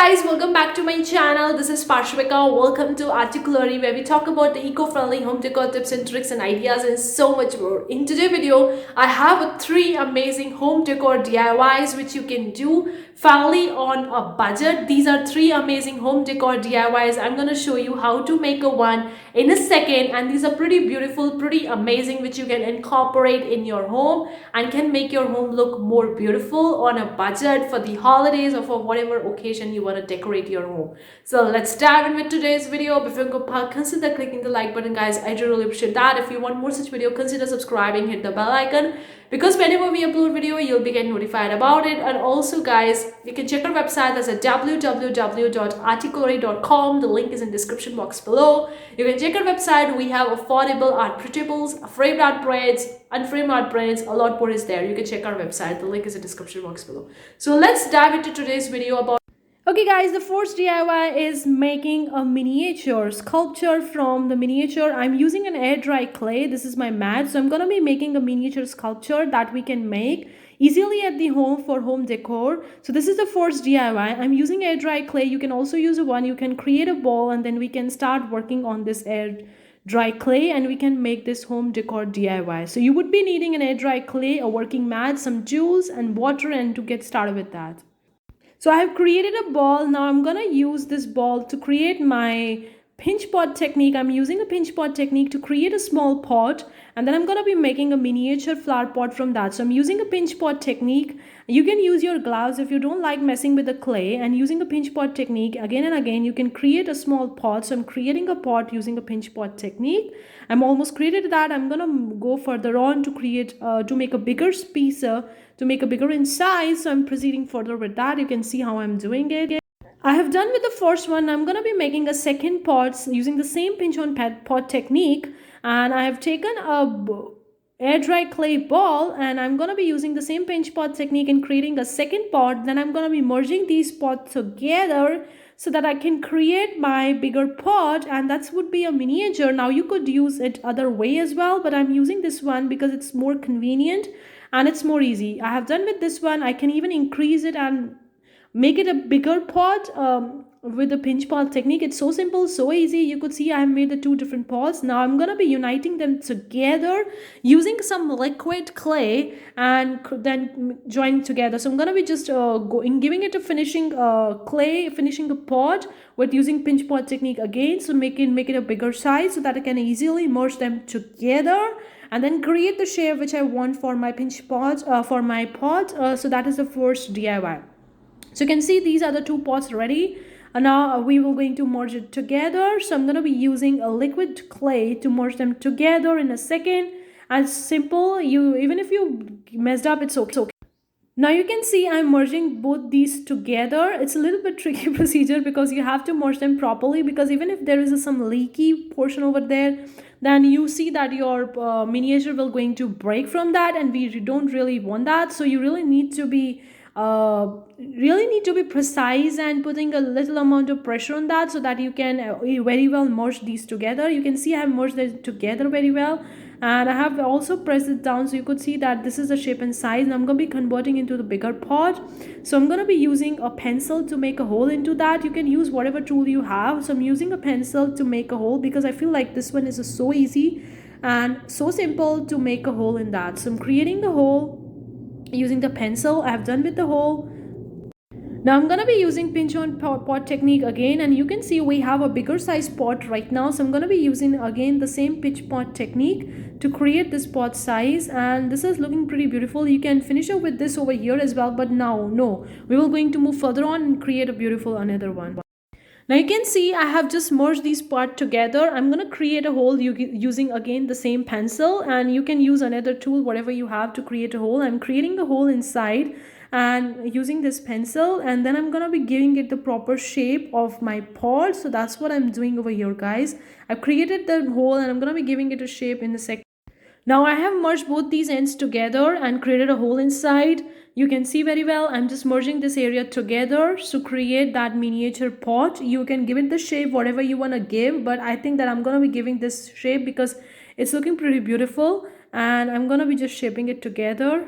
Guys, welcome back to my channel. This is Parshvika. Welcome to Articolory, where we talk about the eco-friendly home decor tips and tricks and ideas and so much more. In today's video, I have three amazing home decor DIYs which you can do fairly on a budget. These are three amazing home decor DIYs. I'm going to show you how to make a one in a second, and these are pretty beautiful, pretty amazing, which you can incorporate in your home and can make your home look more beautiful on a budget for the holidays or for whatever occasion you want to decorate your home. So let's dive in with today's video. Before you go, consider clicking the like button, guys. I do really appreciate that. If you want more such video, consider subscribing, hit the bell icon, because whenever we upload video, you'll be getting notified about it. And also, guys, you can check our website. That's at www.articolory.com. The link is in description box below. You can check our website. We have affordable art printables, framed art prints, unframed art prints. A lot more is there. You can check our website. The link is in the description box below. So let's dive into today's video about. Okay guys, the first DIY is making a miniature sculpture from the miniature. I'm using an air dry clay. This is my mat. So I'm going to be making a miniature sculpture that we can make easily at the home for home decor. So this is the first DIY. I'm using air dry clay. You can also use one. You can create a ball and then we can start working on this air dry clay and we can make this home decor DIY. So you would be needing an air dry clay, a working mat, some tools and water, and to get started with that. So I have created a ball. Now I'm going to use this ball to create my pinch pot technique. I'm using a pinch pot technique to create a small pot, and then I'm going to be making a miniature flower pot from that. So I'm using a pinch pot technique. You can use your gloves if you don't like messing with the clay, and using a pinch pot technique again and again you can create a small pot. So I'm creating a pot using a pinch pot technique. I'm almost created that. I'm going to go further on to create to make a bigger piece, to make a bigger in size. So I'm proceeding further with that. You can see how I'm doing it. I have done with the first one. I'm going to be making a second pot using the same pinch on pot technique, and I have taken a air dry clay ball and I'm going to be using the same pinch pot technique and creating a second pot. Then I'm going to be merging these pots together so that I can create my bigger pot, and that would be a miniature. Now you could use it other way as well, but I'm using this one because it's more convenient and it's more easy. I have done with this one. I can even increase it and make it a bigger pot with the pinch pot technique. It's so simple, so easy. You could see I have made the two different pots. Now I'm going to be uniting them together using some liquid clay and then joining together. So I'm going to be just giving it a finishing clay, finishing a pot with using pinch pot technique again. So make it a bigger size so that I can easily merge them together and then create the shape which I want for my pinch pot, for my pot. So that is the first DIY. So you can see these are the two pots ready, and now we will going to merge it together. So I'm going to be using a liquid clay to merge them together in a second. As simple, even if you messed up, it's okay. Now you can see I'm merging both these together. It's a little bit tricky procedure because you have to merge them properly, because even if there is some leaky portion over there, then you see that your miniature will going to break from that, and we don't really want that. So you really need to be precise and putting a little amount of pressure on that so that you can very well merge these together. You can see I have merged them together very well, and I have also pressed it down so you could see that this is the shape and size, and I'm going to be converting into the bigger pot. So I'm going to be using a pencil to make a hole into that. You can use whatever tool you have. So I'm using a pencil to make a hole because I feel like this one is so easy and so simple to make a hole in that. So I'm creating the hole using the pencil. I have done with the hole. Now I'm going to be using pinch on pot technique again, and you can see we have a bigger size pot right now. So I'm going to be using again the same pinch pot technique to create this pot size, and this is looking pretty beautiful. You can finish up with this over here as well, but now no, we will going to move further on and create a beautiful another one. Now you can see I have just merged these parts together. I'm going to create a hole using again the same pencil, and you can use another tool, whatever you have, to create a hole. I'm creating a hole inside and using this pencil, and then I'm going to be giving it the proper shape of my pot. So that's what I'm doing over here, guys. I've created the hole and I'm going to be giving it a shape in a second. Now I have merged both these ends together and created a hole inside. You can see very well I'm just merging this area together to create that miniature pot. You can give it the shape whatever you want to give, but I think that I'm going to be giving this shape because it's looking pretty beautiful, and I'm going to be just shaping it together.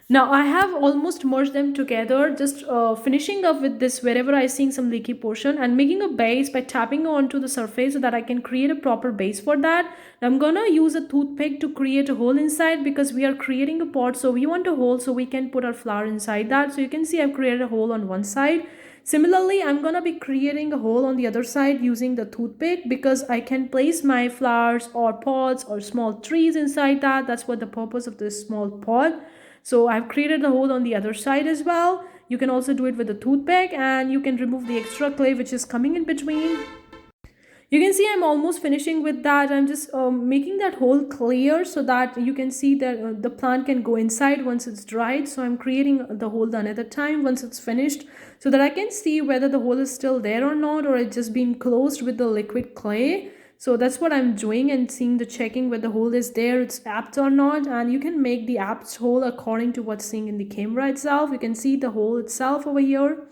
Now I have almost merged them together, just finishing up with this wherever I see some leaky portion and making a base by tapping onto the surface so that I can create a proper base for that. Now I'm gonna use a toothpick to create a hole inside because we are creating a pot, so we want a hole so we can put our flower inside that. So you can see I've created a hole on one side. Similarly, I'm gonna be creating a hole on the other side using the toothpick because I can place my flowers or pots or small trees inside that. That's what the purpose of this small pot. So I've created a hole on the other side as well. You can also do it with a toothpick and you can remove the extra clay which is coming in between. You can see I'm almost finishing with that. I'm just making that hole clear so that you can see that the plant can go inside once it's dried. So I'm creating the hole another time once it's finished so that I can see whether the hole is still there or not, or it's just been closed with the liquid clay. So that's what I'm doing and seeing the checking whether the hole is there, it's apt or not. And you can make the apt hole according to what's seeing in the camera itself. You can see the hole itself over here.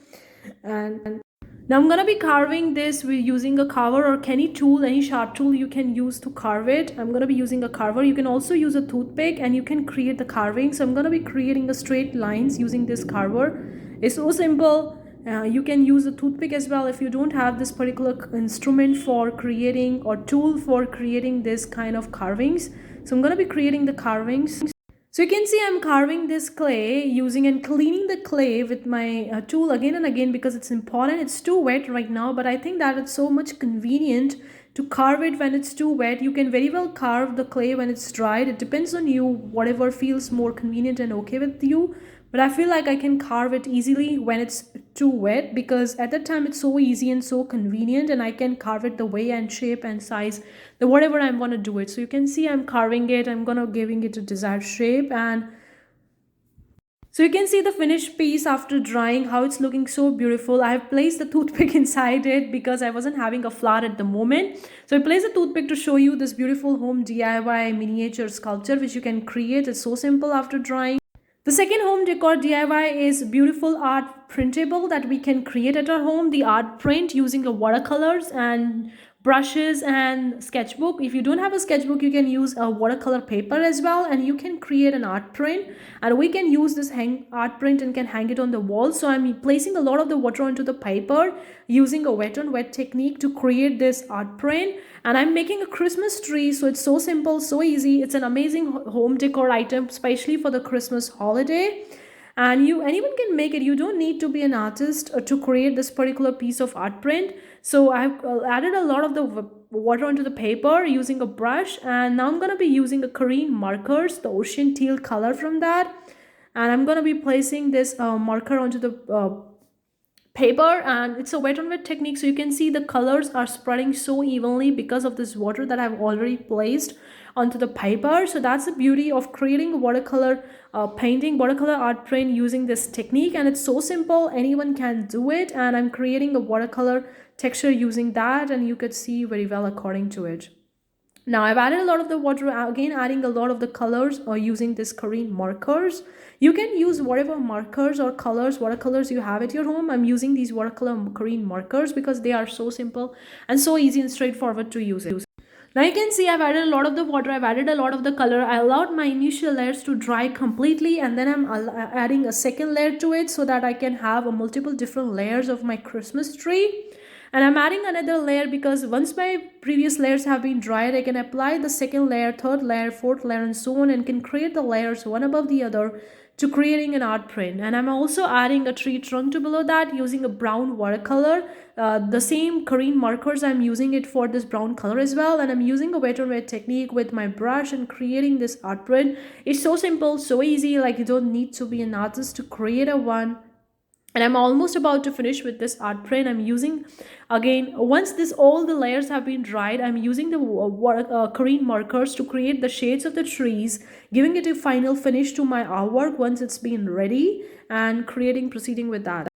And now I'm gonna be carving this with using a carver or any tool, any sharp tool you can use to carve it. I'm gonna be using a carver. You can also use a toothpick and you can create the carving. So I'm gonna be creating a straight lines using this carver. It's so simple. You can use a toothpick as well if you don't have this particular instrument for creating or tool for creating this kind of carvings. So I'm gonna be creating the carvings. So you can see I'm carving this clay using and cleaning the clay with my tool again and again because it's important. It's too wet right now, but I think that it's so much convenient to carve it when it's too wet. You can very well carve the clay when it's dried. It depends on you, whatever feels more convenient and okay with you. But I feel like I can carve it easily when it's too wet because at that time it's so easy and so convenient, and I can carve it the way and shape and size, the whatever I want to do it. So you can see I'm carving it. I'm gonna giving it a desired shape, and so you can see the finished piece after drying, how it's looking so beautiful. I have placed the toothpick inside it because I wasn't having a flower at the moment. So I placed the toothpick to show you this beautiful home DIY miniature sculpture which you can create. It's so simple after drying. The second home decor DIY is beautiful art printable that we can create at our home. The art print using the watercolors and brushes and sketchbook. If you don't have a sketchbook, you can use a watercolor paper as well, and you can create an art print, and we can use this art print and can hang it on the wall. So I'm placing a lot of the water onto the paper using a wet on wet technique to create this art print, and I'm making a Christmas tree. So it's so simple, so easy. It's an amazing home decor item, especially for the Christmas holiday, and anyone can make it. You don't need to be an artist to create this particular piece of art print. So I've added a lot of the water onto the paper using a brush, and now I'm going to be using a Korean markers, the ocean teal color from that, and I'm going to be placing this marker onto the paper, and it's a wet on wet technique. So you can see the colors are spreading so evenly because of this water that I've already placed onto the paper. So that's the beauty of creating a watercolor painting, watercolor art print using this technique, and it's so simple, anyone can do it. And I'm creating a watercolor texture using that, and you could see very well according to it. Now I've added a lot of the water, again adding a lot of the colors or using this Korean markers. You can use whatever markers or colors, watercolors you have at your home. I'm using these watercolor Korean markers because they are so simple and so easy and straightforward to use it. Now you can see I've added a lot of the water, I've added a lot of the color. I allowed my initial layers to dry completely, and then I'm adding a second layer to it so that I can have a multiple different layers of my Christmas tree. And I'm adding another layer because once my previous layers have been dried, I can apply the second layer, third layer, fourth layer, and so on, and can create the layers one above the other to creating an art print. And I'm also adding a tree trunk to below that using a brown watercolor. The same Korean markers, I'm using it for this brown color as well, and I'm using a wet on wet technique with my brush and creating this art print. It's so simple, so easy, like you don't need to be an artist to create a one. And I'm almost about to finish with this art print. I'm using, again, once all the layers have been dried, I'm using the Korean markers to create the shades of the trees, giving it a final finish to my artwork once it's been ready, and proceeding with that.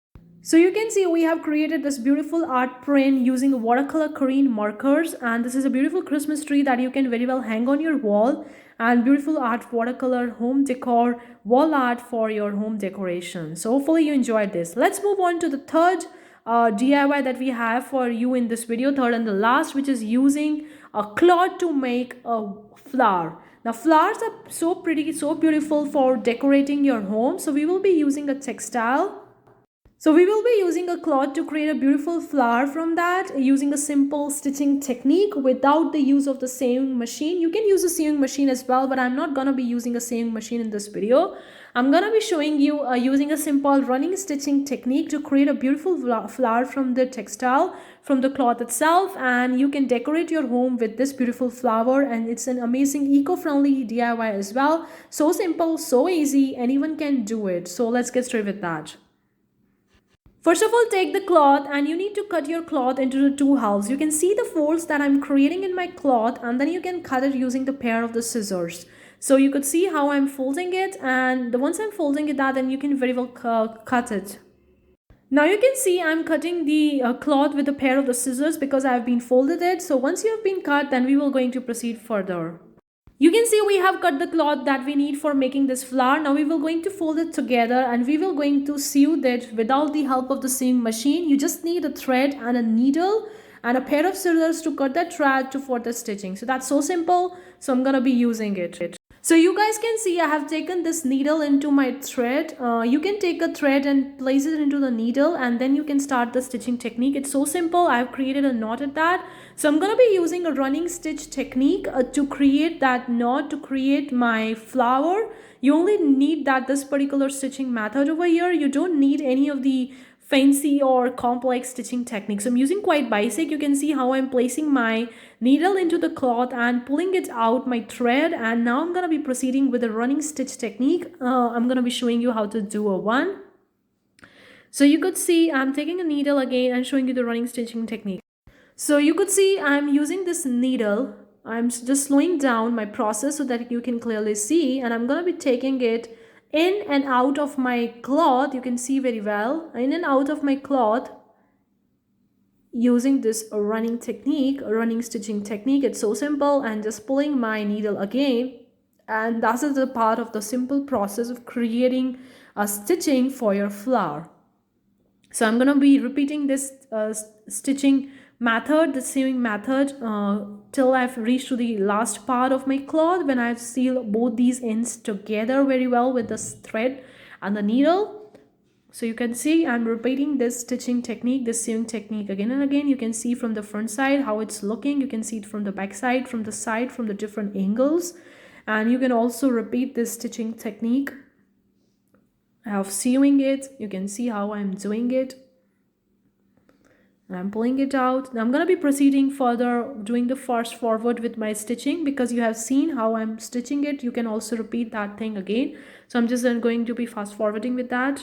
So you can see we have created this beautiful art print using watercolor Korean markers, and this is a beautiful Christmas tree that you can very well hang on your wall, and beautiful art watercolor home decor wall art for your home decoration. So hopefully you enjoyed this. Let's move on to the third DIY that we have for you in this video, third and the last, which is using a cloth to make a flower. Now flowers are so pretty, so beautiful for decorating your home. So we will be using a textile. So we will be using a cloth to create a beautiful flower from that, using a simple stitching technique without the use of the sewing machine. You can use a sewing machine as well, but I'm not going to be using a sewing machine in this video. I'm going to be showing you using a simple running stitching technique to create a beautiful flower from the textile, from the cloth itself, and you can decorate your home with this beautiful flower, and it's an amazing eco-friendly DIY as well. So simple, so easy, anyone can do it. So let's get started with that. First of all, take the cloth and you need to cut your cloth into the two halves. You can see the folds that I'm creating in my cloth, and then you can cut it using the pair of the scissors. So you could see how I'm folding it, and once I'm folding it out, then you can very well cut it. Now you can see I'm cutting the cloth with a pair of the scissors because I've been folded it. So once you have been cut, then we will going to proceed further. You can see we have cut the cloth that we need for making this flower. Now we will going to fold it together and we will going to sew that without the help of the sewing machine. You just need a thread and a needle and a pair of scissors to cut that thread for the stitching. So that's so simple. So I'm gonna be using it. So you guys can see I have taken this needle into my thread. You can take a thread and place it into the needle, and then you can start the stitching technique. It's so simple. I've created a knot at that. So I'm going to be using a running stitch technique to create that knot, to create my flower. You only need this particular stitching method over here. You don't need any of the fancy or complex stitching techniques. I'm using quite basic. You can see how I'm placing my needle into the cloth and pulling it out my thread, and now I'm going to be proceeding with a running stitch technique. I'm going to be showing you how to do a one. So you could see I'm taking a needle again and showing you the running stitching technique. So you could see I'm using this needle. I'm just slowing down my process so that you can clearly see, and I'm going to be taking it in and out of my cloth. You can see very well in and out of my cloth using this running technique, running stitching technique. It's so simple, and just pulling my needle again, and that is the part of the simple process of creating a stitching for your flower. So I'm going to be repeating this stitching method, the sewing method, till I've reached to the last part of my cloth, when I've sealed both these ends together very well with the thread and the needle. So you can see I'm repeating this stitching technique, this sewing technique again and again. You can see from the front side how it's looking. You can see it from the back side, from the side, from the different angles. And you can also repeat this stitching technique of sewing it. You can see how I'm doing it. I'm pulling it out. Now I'm going to be proceeding further, doing the fast forward with my stitching, because you have seen how I'm stitching it. You can also repeat that thing again. So I'm just going to be fast forwarding with that.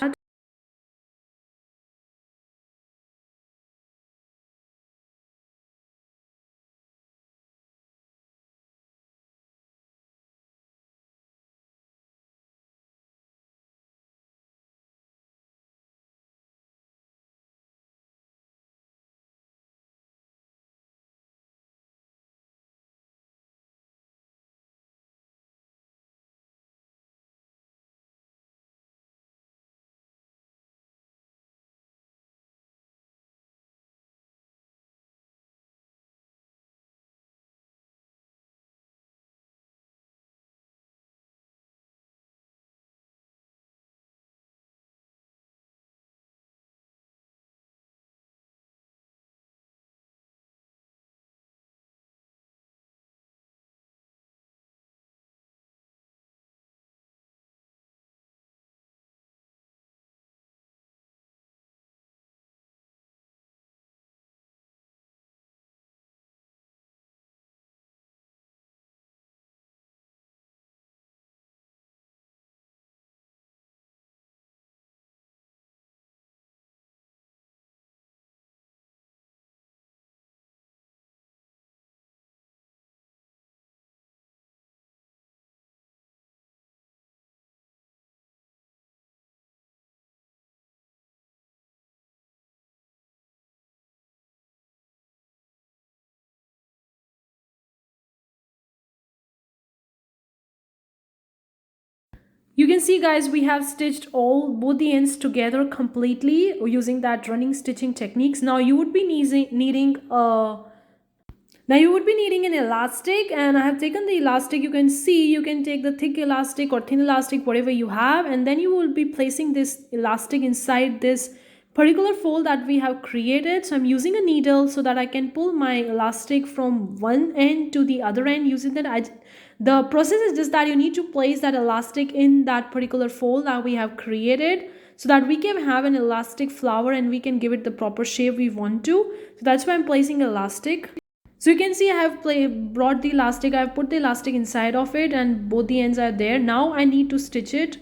You can see, guys, we have stitched both the ends together completely using that running stitching techniques. Now you would be needing Now you would be needing an elastic, and I have taken the elastic. You can see, you can take the thick elastic or thin elastic, whatever you have, and then you will be placing this elastic inside this particular fold that we have created. So I'm using a needle so that I can pull my elastic from one end to the other end using that. The process is just that you need to place that elastic in that particular fold that we have created, so that we can have an elastic flower and we can give it the proper shape we want to. So that's why I'm placing elastic. So you can see I have brought the elastic, I have put the elastic inside of it, and both the ends are there. Now I need to stitch it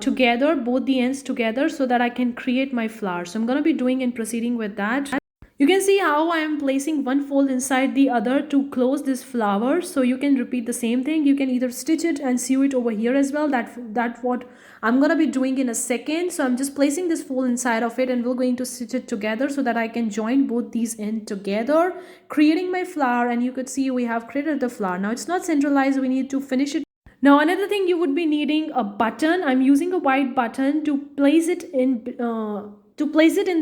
together, both the ends together, so that I can create my flower. So I'm going to be doing and proceeding with that. You can see how I am placing one fold inside the other to close this flower. So you can repeat the same thing. You can either stitch it and sew it over here as well. That's what I'm going to be doing in a second. So I'm just placing this fold inside of it, and we're going to stitch it together so that I can join both these ends together, creating my flower. And you could see we have created the flower. Now it's not centralized. We need to finish it. Now another thing, you would be needing a button. I'm using a white button to place it in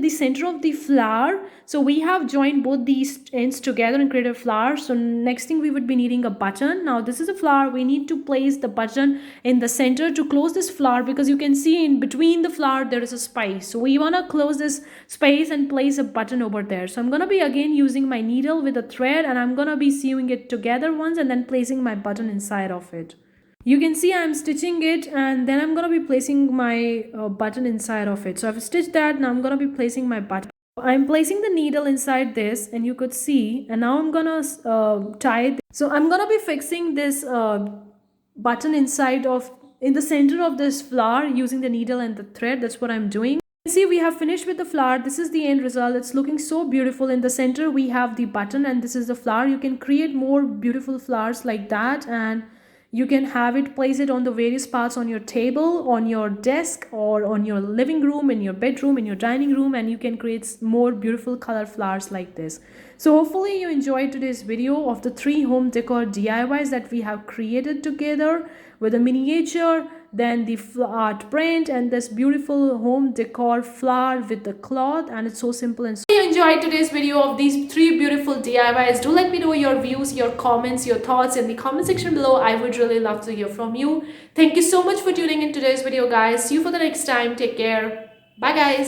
the center of the flower. So we have joined both these ends together and created a flower. So next thing, we would be needing a button. Now this is a flower. We need to place the button in the center to close this flower, because you can see in between the flower there is a space. So we want to close this space and place a button over there. So I'm going to be again using my needle with a thread, and I'm going to be sewing it together once and then placing my button inside of it. You can see I'm stitching it, and then I'm going to be placing my button inside of it. So I've stitched that. Now I'm going to be placing my button. I'm placing the needle inside this, and you could see, and now I'm going to tie it. So I'm going to be fixing this button in the center of this flower using the needle and the thread. That's what I'm doing. See, we have finished with the flower. This is the end result. It's looking so beautiful. In the center we have the button, and this is the flower. You can create more beautiful flowers like that, and you can have it, place it on the various parts on your table, on your desk, or on your living room, in your bedroom, in your dining room, and you can create more beautiful color flowers like this. So hopefully you enjoyed today's video of the 3 home decor DIYs that we have created together, with a miniature, then the art print, and this beautiful home decor flower with the cloth. And it's so simple. And so if you enjoyed today's video of these 3 beautiful DIYs, do let me know your views, your comments, your thoughts in the comment section below. I would really love to hear from you. Thank you so much for tuning in today's video, guys. See you for the next time. Take care. Bye, guys.